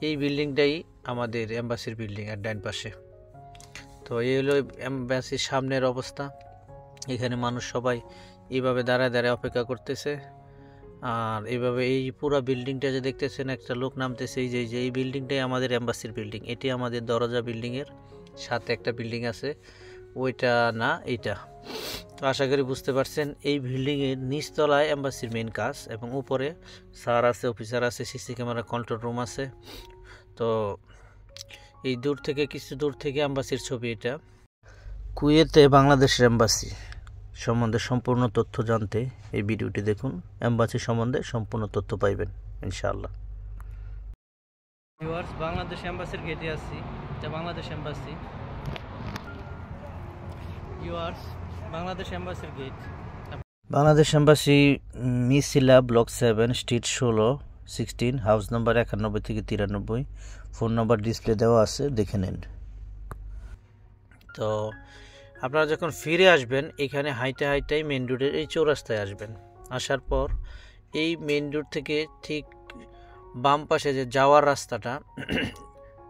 এই বিল্ডিংটাই আমাদের এম্বাসির বিল্ডিং আর ডান পাশে। তো এই হলো এম্বাসির সামনের অবস্থা। এখানে মানুষ সবাই এইভাবে দাঁড়ায় দাঁড়ায় অপেক্ষা করতেছে। আর এইভাবে এই পুরো বিল্ডিংটা যে দেখতেছেন, একটা লোক নামতেছে, এই বিল্ডিংটাই আমাদের এম্বাসির বিল্ডিং। এটি আমাদের দরজা বিল্ডিংয়ের সাথে একটা বিল্ডিং আছে, ওইটা না এইটা। তো আশা করি বুঝতে পারছেন, এই বিল্ডিংয়ের নিচতলায় এম্বাসির মেন কাজ, এবং উপরে স্যার আছে, অফিসার আছে, সিসি ক্যামেরা, কন্ট্রোল রুম আছে। তো এই কিছু দূর থেকে এম্বাসির ছবি এটা। কুয়েতে বাংলাদেশের এম্বাসি সম্বন্ধে সম্পূর্ণ তথ্য জানতে এই ভিডিওটি দেখুন। এম্বাসি সম্বন্ধে সম্পূর্ণ তথ্য পাইবেন ইনশাআল্লাহ। ভিউয়ার্স, বাংলাদেশ এম্বাসির গেটে আছি, এটা বাংলাদেশ এম্বাসি। ভিউয়ার্স, বাংলাদেশ এম্বাসির গেট। বাংলাদেশ এম্বাসি মিসিলা ব্লক 7 স্ট্রিট 16 হাউস নাম্বার 91 থেকে 93। ফোন নাম্বার ডিসপ্লে দেওয়া আছে, দেখে নেন। তো আপনারা যখন ফিরে আসবেন, এখানে হাইটাই মেন রোডের এই চৌরাস্তায় আসবেন। আসার পর এই মেন রোড থেকে ঠিক বাম পাশে যে যাওয়ার রাস্তাটা,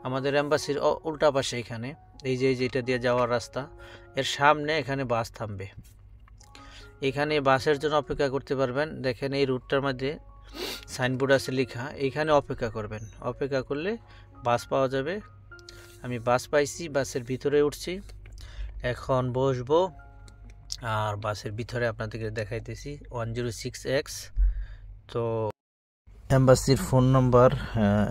আমাদের এম্বাসির উল্টা পাশে, এখানে এই যে এটা দিয়ে যাওয়ার রাস্তা, এর সামনে এখানে বাস থামবে। এখানে বাসের জন্য অপেক্ষা করতে পারবেন। দেখেন এই রুটটার মধ্যে সাইনবোর্ড আছে লেখা, এইখানে অপেক্ষা করবেন। অপেক্ষা করলে বাস পাওয়া যাবে। আমি বাস পাইছি, বাসের ভিতরে উঠছি, এখন বসবো। আর বাসের ভিতরে আপনাদেরকে দেখাইতেছি 106X। তো এম্বাসির ফোন নাম্বার,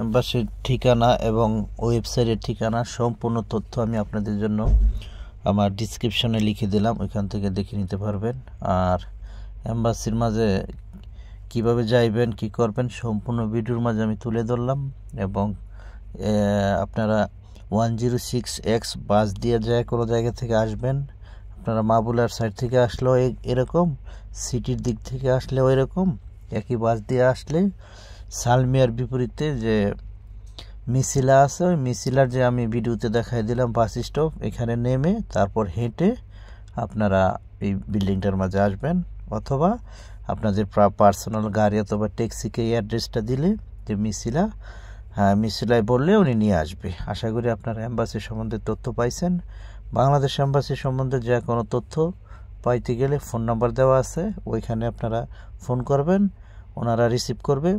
এম্বাসির ঠিকানা এবং ওয়েবসাইটের ঠিকানা সম্পূর্ণ তথ্য আমি আপনাদের জন্য আমার ডিসক্রিপশনে লিখে দিলাম, ওইখান থেকে দেখে নিতে পারবেন। আর এম্বাসির মাঝে কিভাবে যাইবেন, কি করবেন, সম্পূর্ণ ভিডিওর মাঝে আমি তুলে ধরলাম। এবং আপনারা 106X বাস দিয়ে যায় কোনো জায়গা থেকে আসবেন, আপনারা মাবুলার সাইড থেকে আসলেও এরকম, সিটির দিক থেকে আসলেও এরকম, একই বাস দিয়ে আসলে সালমিয়ার বিপরীতে যে মিসিলা আছে, ওই মিসিলার যে আমি ভিডিওতে দেখাই দিলাম বাস স্টপ, এখানে নেমে তারপর হেঁটে আপনারা এই বিল্ডিংটার মাঝে আসবেন। অথবা আপনাদের পার্সোনাল গাড়ি অথবা ট্যাক্সিকে এই অ্যাড্রেসটা দিলে যে মিসিলা, মিসিলায় বললে উনি নিয়ে আসবে। আশা করি আপনারা এম্বাসি সম্বন্ধে তথ্য পাইছেন। বাংলাদেশ এম্বাসি সম্বন্ধে যে কোনো তথ্য পাইতে গেলে ফোন নাম্বার দেওয়া আছে, ওইখানে আপনারা ফোন করবেন, ওনারা রিসিভ করবে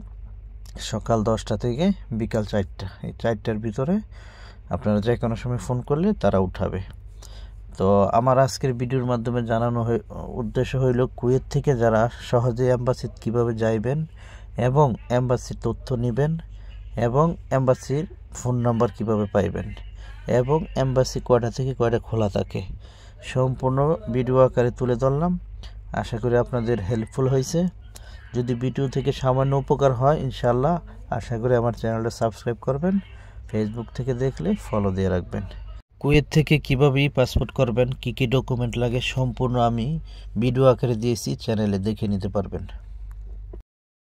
সকাল 10টা থেকে বিকাল 4টা। এই 4টার ভিতরে আপনারা যে কোনো সময় ফোন করলে তারা উঠাবে। তো আমার আজকের ভিডিওর মাধ্যমে জানানো উদ্দেশ্য হইল, কুয়েত থেকে যারা সহজে এম্বাসিতে কীভাবে যাইবেন এবং এম্বাসির তথ্য নেবেন এবং এম্বাসির ফোন নাম্বার কিভাবে পাইবেন এবং এম্বাসি কয়টা থেকে কয়টা খোলা থাকে, সম্পূর্ণ ভিডিও আকারে তুলে ধরলাম। আশা করি আপনাদের হেল্পফুল হয়েছে। যদি ভিডিও থেকে সামান্য উপকার হয়, ইনশাআল্লাহ আশা করি আমার চ্যানেলটা সাবস্ক্রাইব করবেন। ফেসবুক থেকে দেখলে ফলো দিয়ে রাখবেন। কুয়েত থেকে কীভাবে পাসপোর্ট করবেন, কী কী ডকুমেন্ট লাগে, সম্পূর্ণ আমি ভিডিও আকারে দিয়েছি, চ্যানেলে দেখে নিতে পারবেন।